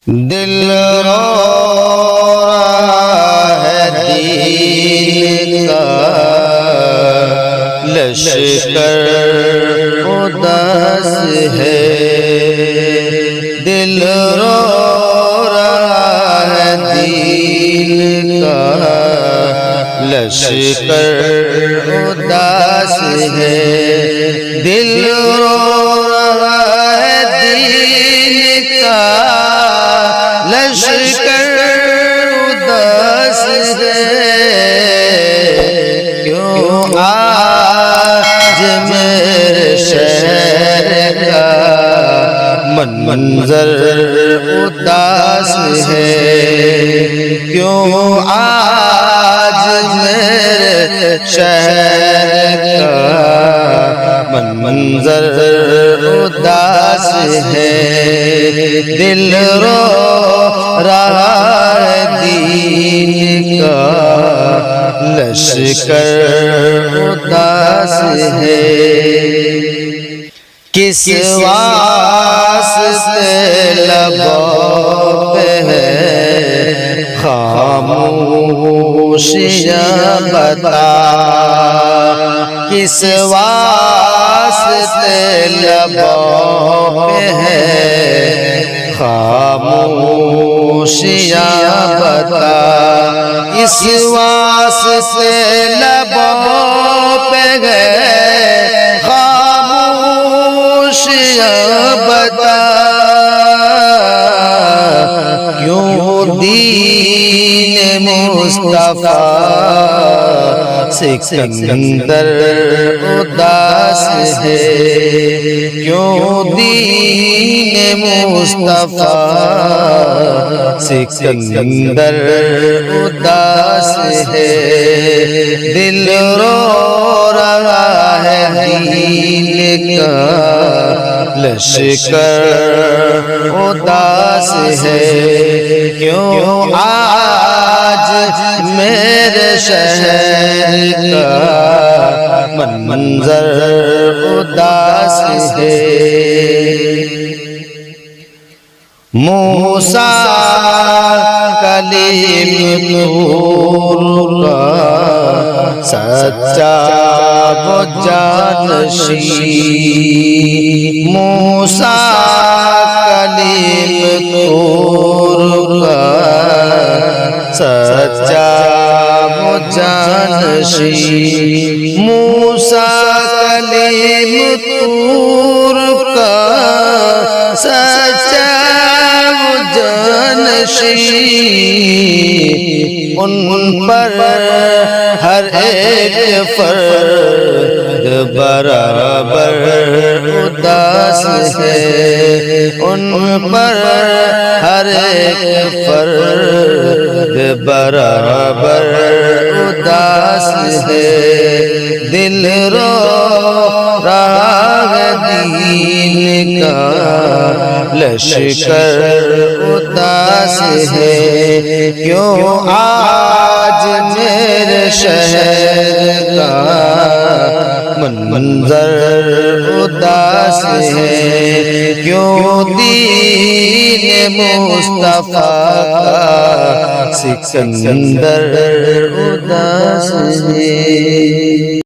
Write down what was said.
دل رو رہا ہے دین کا لشکر اداس ہے، دل رو رہا ہے دین کا لشکر اداس ہے، دل رو رہا ہے دین کا لشکر اداس ہے، کیوں آج میرے شہر کا منظر اداس ہے، کیوں آج میرے شہر کا منظر اداس ہے، دل رو رہا ہے دین کا لشکر اداس ہے، کس واسطے لبوں پہ ہے خاموشیاں بتا، کس واسطے لبوں پہ ہے خاموشیاں بتا، اس واسطے لبوں پہ ہے خاموشیاں بتا، کیوں دین مصطفیٰ سکندر اداس ہے، کیوں دین مصطفیٰ سکندر اداس ہے، دل رو رہا ہے دین کا لشکر اداس ہے، کیوں آج میرے شہر کا منظر اداس ہے، موسیٰ کلیم طور کا سچا وہ جانشین، موسیٰ کلیم طور کا سچا وہ جانشین، موسیٰ کلیم طور کا سچا وہ جانشین، ان پر ہر ایک فرد برابر اداس ہے، ان پر ہر ایک فرد برابر اداس ہے، دل رو رہا ہے دین کا لشکر اداس ہے، کیوں آج میرے شہر کا منظر اداس ہے، کیوں دین مصطفیٰ کا سکندر اداس ہے۔